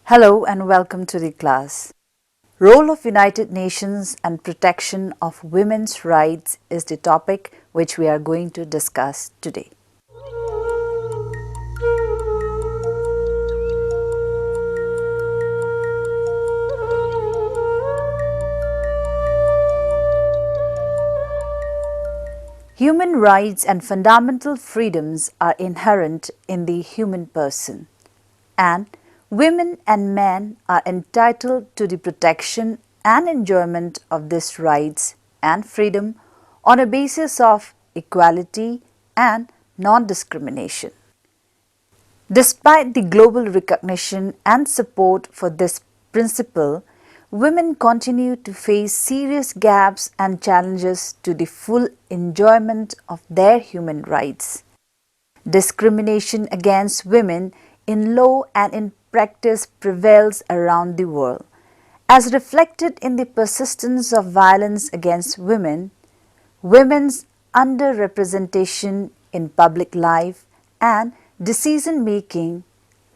Hello and welcome to the class. Role of United Nations and protection of women's rights is the topic which we are going to discuss today. Human rights and fundamental freedoms are inherent in the human person, and women and men are entitled to the protection and enjoyment of these rights and freedom on a basis of equality and non-discrimination. Despite the global recognition and support for this principle, women continue to face serious gaps and challenges to the full enjoyment of their human rights. Discrimination against women in law and in practice prevails around the world, as reflected in the persistence of violence against women, women's underrepresentation in public life and decision making,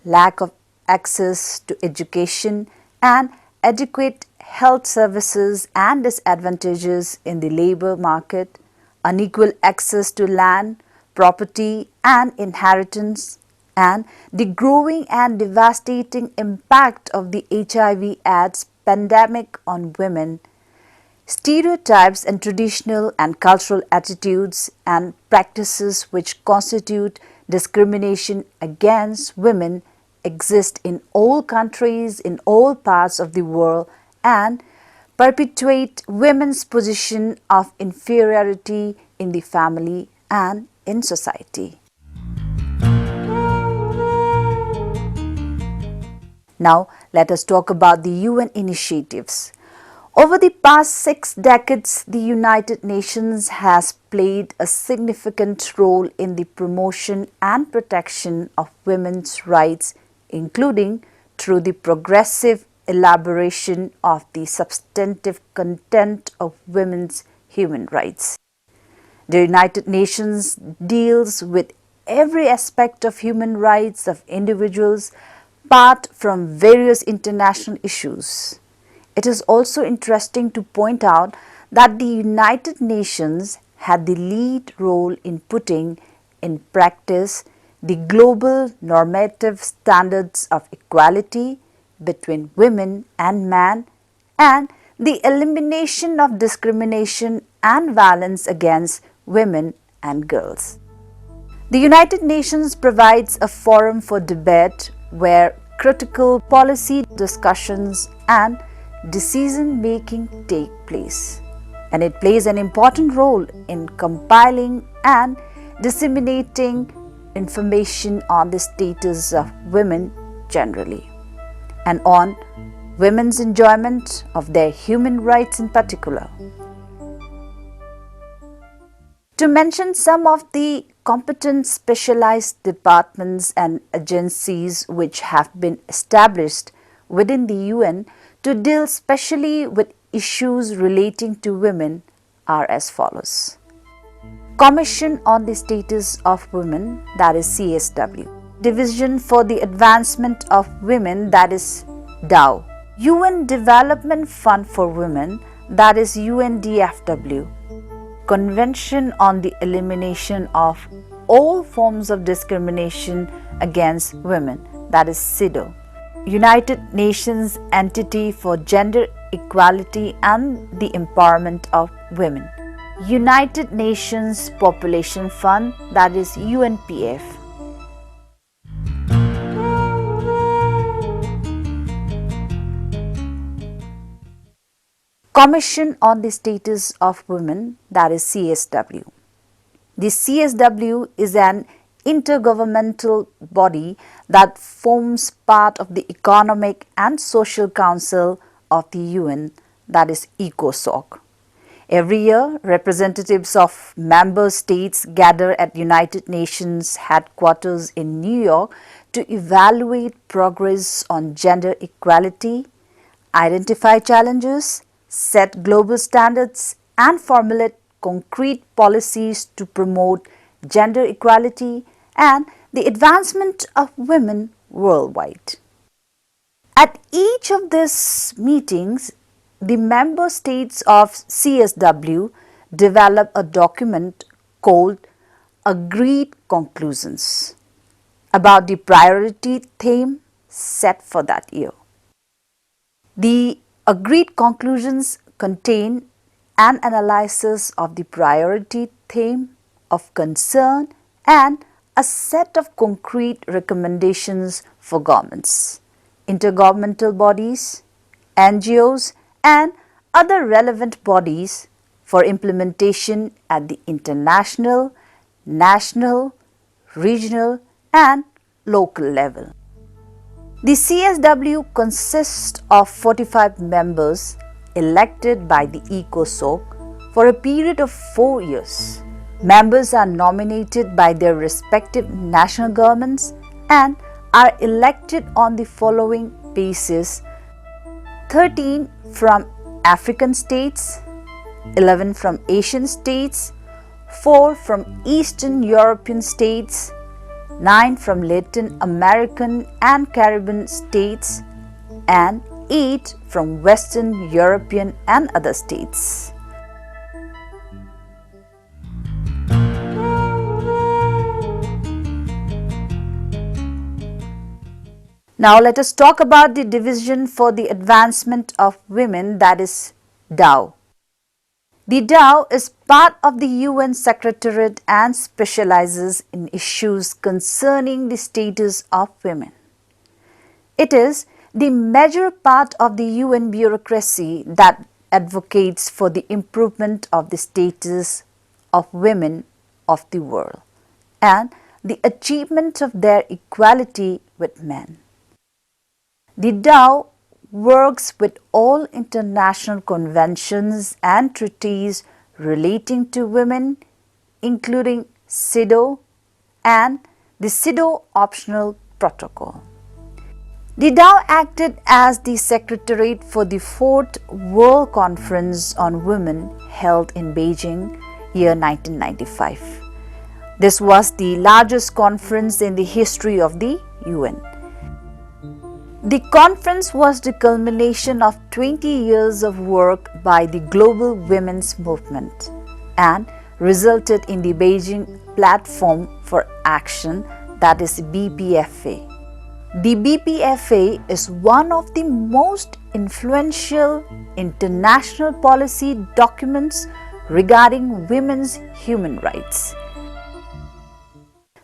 lack of access to education and adequate health services and disadvantages in the labor market, unequal access to land, property and inheritance, and the growing and devastating impact of the HIV/AIDS pandemic on women, stereotypes and traditional and cultural attitudes and practices which constitute discrimination against women exist in all countries, in all parts of the world, and perpetuate women's position of inferiority in the family and in society. Now, let us talk about the UN initiatives. Over the past 6 decades, the United Nations has played a significant role in the promotion and protection of women's rights, including through the progressive elaboration of the substantive content of women's human rights. The United Nations deals with every aspect of human rights of individuals apart from various international issues. It is also interesting to point out that the United Nations had the lead role in putting in practice the global normative standards of equality between women and men and the elimination of discrimination and violence against women and girls. The United Nations provides a forum for debate where critical policy discussions and decision-making take place, and it plays an important role in compiling and disseminating information on the status of women generally and on women's enjoyment of their human rights in particular. To mention some of the competent specialized departments and agencies which have been established within the UN to deal specially with issues relating to women are as follows. Commission on the Status of Women, that is CSW. Division for the Advancement of Women, that is DAO. UN Development Fund for Women, that is UNDFW. Convention on the Elimination of all forms of discrimination against women, that is CEDAW. United Nations Entity for Gender Equality and the Empowerment of Women. United Nations Population Fund, that is UNPF. Commission on the Status of Women, that is CSW. The CSW is an intergovernmental body that forms part of the Economic and Social Council of the UN, that is ECOSOC. Every year, representatives of member states gather at United Nations headquarters in New York to evaluate progress on gender equality, identify challenges, set global standards, and formulate concrete policies to promote gender equality and the advancement of women worldwide. At each of these meetings, the member states of CSW develop a document called Agreed Conclusions about the priority theme set for that year. The agreed conclusions contain an analysis of the priority theme of concern and a set of concrete recommendations for governments, intergovernmental bodies, NGOs, and other relevant bodies for implementation at the international, national, regional, and local level. The CSW consists of 45 members elected by the ECOSOC for a period of 4 years. Members are nominated by their respective national governments and are elected on the following basis: 13 from African states, 11 from Asian states, 4 from Eastern European states, 9 from Latin American and Caribbean states, and 8 from Western European and other states. Now let us talk about the Division for the Advancement of Women, that is DAO. The DAO is part of the UN Secretariat and specializes in issues concerning the status of women. It is the major part of the UN bureaucracy that advocates for the improvement of the status of women of the world and the achievement of their equality with men. The DAO works with all international conventions and treaties relating to women, including CEDAW and the CEDAW Optional Protocol. The DAO acted as the secretariat for the 4th World Conference on Women held in Beijing, year 1995. This was the largest conference in the history of the UN. The conference was the culmination of 20 years of work by the global women's movement and resulted in the Beijing Platform for Action, that is BPFA. The BPFA is one of the most influential international policy documents regarding women's human rights.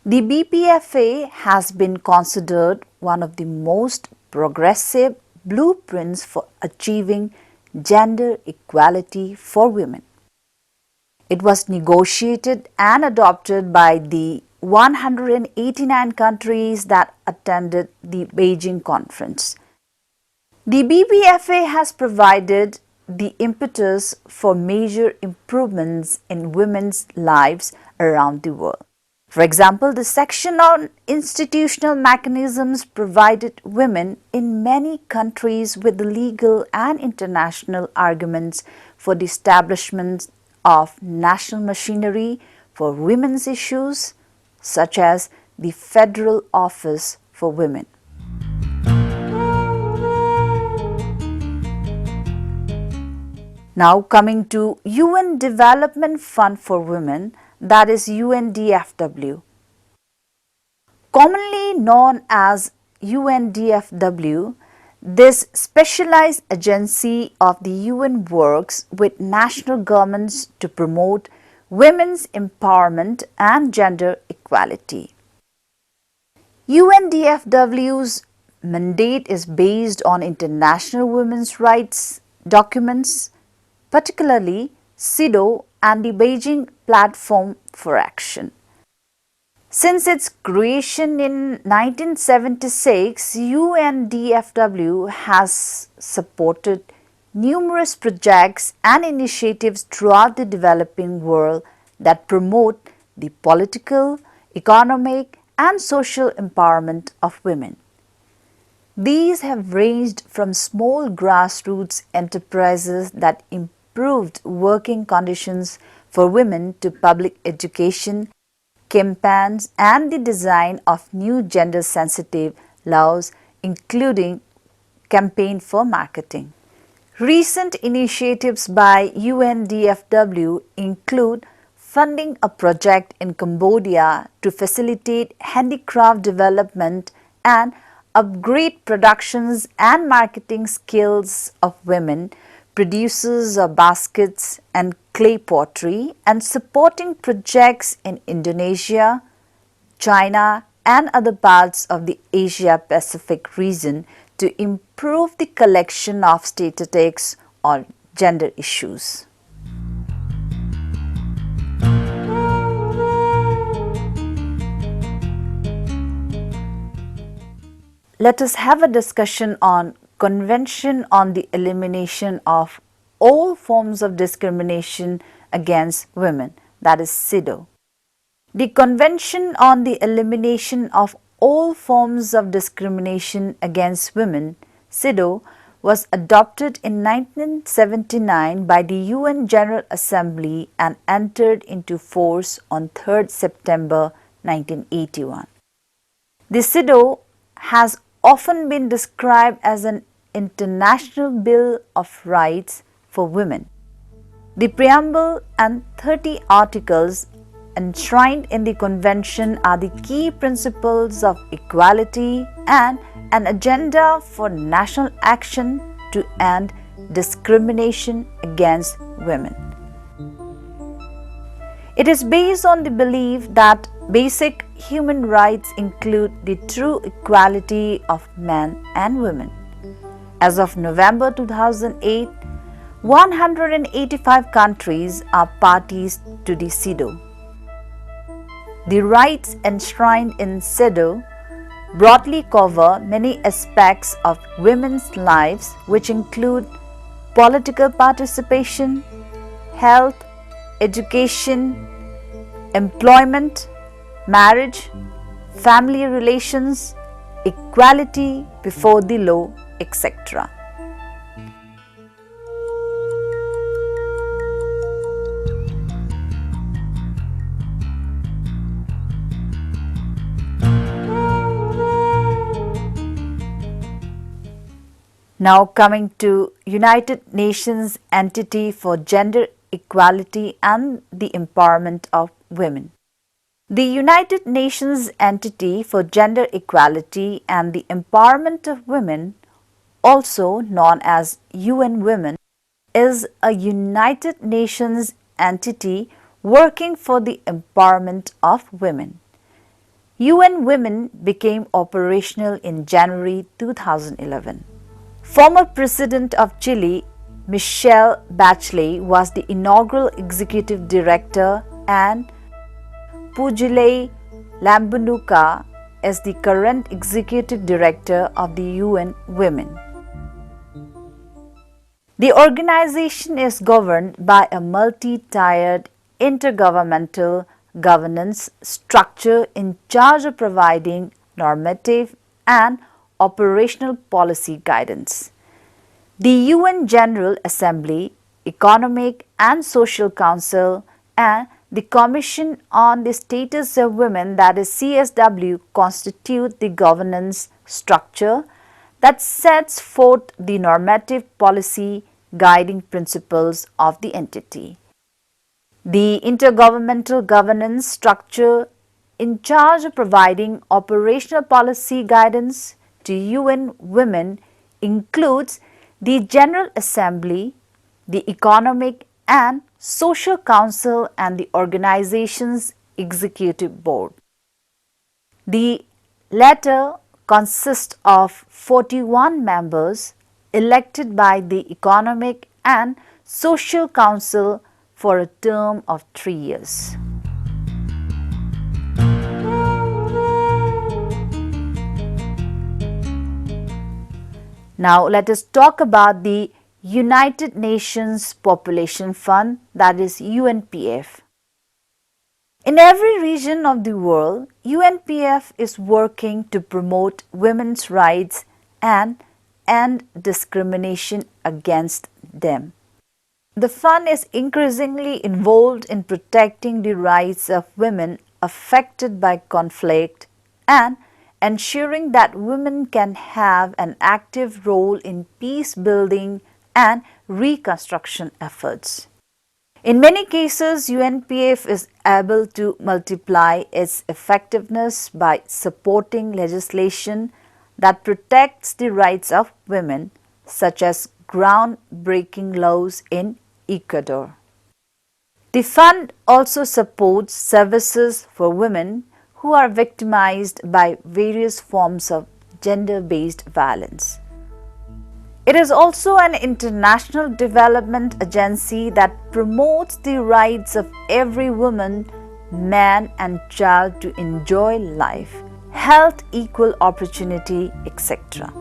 The BPFA has been considered one of the most progressive blueprints for achieving gender equality for women. It was negotiated and adopted by the 189 countries that attended the Beijing conference. The BPFA has provided the impetus for major improvements in women's lives around the world. For example, the section on institutional mechanisms provided women in many countries with the legal and international arguments for the establishment of national machinery for women's issues, such as the Federal Office for Women. Now coming to UN Development Fund for Women, that is UNDFW. Commonly known as UNDFW, this specialized agency of the UN works with national governments to promote women's empowerment and gender equality. UNDFW's mandate is based on international women's rights documents, particularly CEDAW and the Beijing Platform for Action. Since its creation in 1976, UNDFW has supported numerous projects and initiatives throughout the developing world that promote the political, economic, and social empowerment of women. These have ranged from small grassroots enterprises that improved working conditions for women to public education campaigns and the design of new gender-sensitive laws, including campaign for marketing. Recent initiatives by UNDFW include funding a project in Cambodia to facilitate handicraft development and upgrade productions and marketing skills of women producers of baskets and clay pottery, and supporting projects in Indonesia, China and other parts of the Asia Pacific region to improve the collection of statistics on gender issues. Let us have a discussion on Convention on the Elimination of All Forms of Discrimination Against Women, that is CEDAW. The Convention on the Elimination of All Forms of Discrimination Against Women, CEDAW, was adopted in 1979 by the UN General Assembly and entered into force on 3rd September 1981. The CEDAW has often been described as an international bill of rights for women. The preamble and 30 articles enshrined in the convention are the key principles of equality and an agenda for national action to end discrimination against women. It is based on the belief that basic human rights include the true equality of men and women. As of November 2008, 185 countries are parties to the CEDAW. The rights enshrined in CEDAW broadly cover many aspects of women's lives, which include political participation, health, education, employment, marriage, family relations, equality before the law, etc. Now coming to United Nations Entity for Gender Equality and the Empowerment of Women. The United Nations Entity for Gender Equality and the Empowerment of Women, also known as UN Women, is a United Nations entity working for the empowerment of women. UN Women became operational in January 2011. Former President of Chile, Michelle Bachelet, was the inaugural executive director, and Pujile Lambunuka is the current executive director of the UN Women. The organization is governed by a multi-tiered intergovernmental governance structure in charge of providing normative and operational policy guidance. The UN General Assembly, Economic and Social Council, and the Commission on the Status of Women, that is CSW, constitute the governance structure that sets forth the normative policy guiding principles of the entity. The intergovernmental governance structure in charge of providing operational policy guidance to UN Women includes the General Assembly, the Economic and Social Council, and the organization's Executive Board. The latter consists of 41 members elected by the Economic and Social Council for a term of 3 years. Now let us talk about the United Nations Population Fund, that is UNPF. In every region of the world, UNPF is working to promote women's rights and end discrimination against them. The fund is increasingly involved in protecting the rights of women affected by conflict and ensuring that women can have an active role in peace building and reconstruction efforts. In many cases, UNPF is able to multiply its effectiveness by supporting legislation that protects the rights of women, such as groundbreaking laws in Ecuador. The fund also supports services for women who are victimized by various forms of gender-based violence. It is also an international development agency that promotes the rights of every woman, man and child to enjoy life, health, equal opportunity, etc.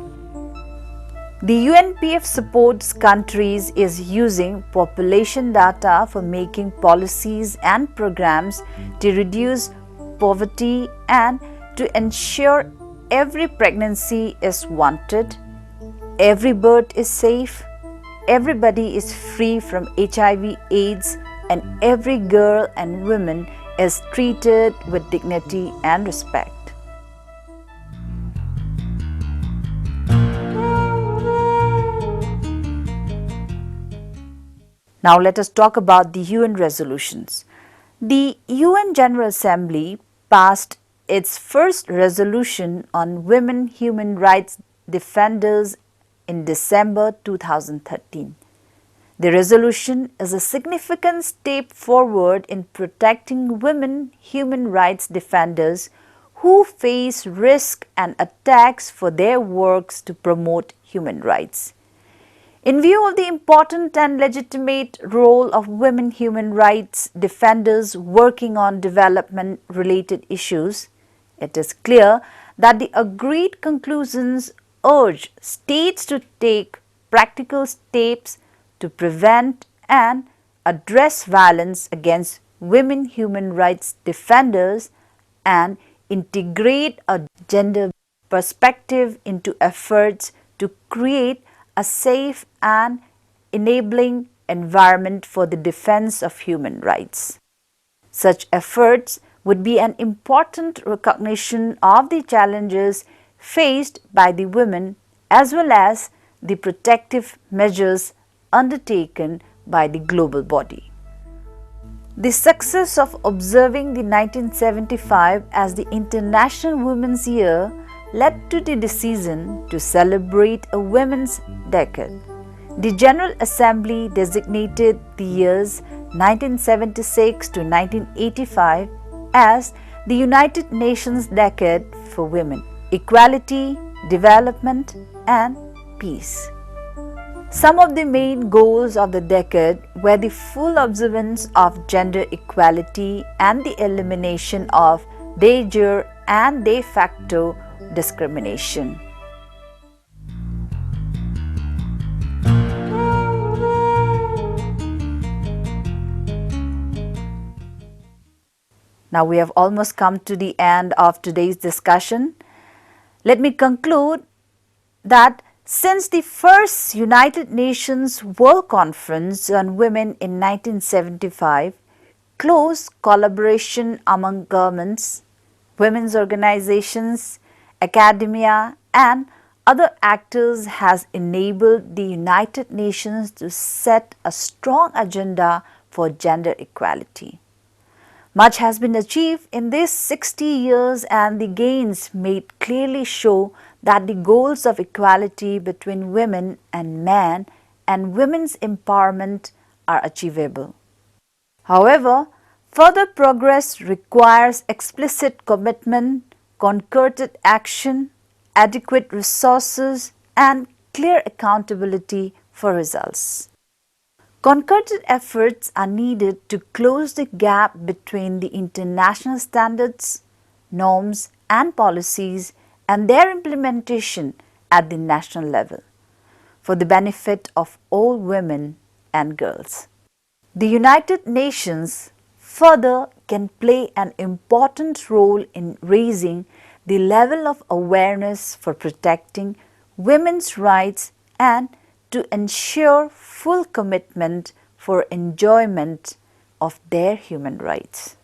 The UNPF supports countries is using population data for making policies and programs to reduce poverty and to ensure every pregnancy is wanted, every birth is safe, everybody is free from HIV/AIDS, and every girl and woman is treated with dignity and respect. Now let us talk about the UN resolutions. The UN General Assembly passed its first resolution on women human rights defenders in December 2013. The resolution is a significant step forward in protecting women human rights defenders who face risk and attacks for their works to promote human rights. In view of the important and legitimate role of women human rights defenders working on development-related issues, it is clear that the agreed conclusions urge states to take practical steps to prevent and address violence against women human rights defenders and integrate a gender perspective into efforts to create a safe and enabling environment for the defense of human rights. Such efforts would be an important recognition of the challenges faced by the women as well as the protective measures undertaken by the global body. The success of observing the 1975 as the International Women's Year led to the decision to celebrate a Women's Decade. The General Assembly designated the years 1976 to 1985 as the United Nations Decade for Women, Equality, Development and Peace. Some of the main goals of the decade were the full observance of gender equality and the elimination of de jure and de facto discrimination. Now we have almost come to the end of today's discussion. Let me conclude that since the first United Nations World Conference on Women in 1975, close collaboration among governments, women's organizations, academia and other actors has enabled the United Nations to set a strong agenda for gender equality. Much has been achieved in these 60 years and the gains made clearly show that the goals of equality between women and men and women's empowerment are achievable. However, further progress requires explicit commitment, concerted action, adequate resources and clear accountability for results. Concerted efforts are needed to close the gap between the international standards, norms and policies and their implementation at the national level for the benefit of all women and girls. The United Nations further can play an important role in raising the level of awareness for protecting women's rights and to ensure full commitment for enjoyment of their human rights.